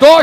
2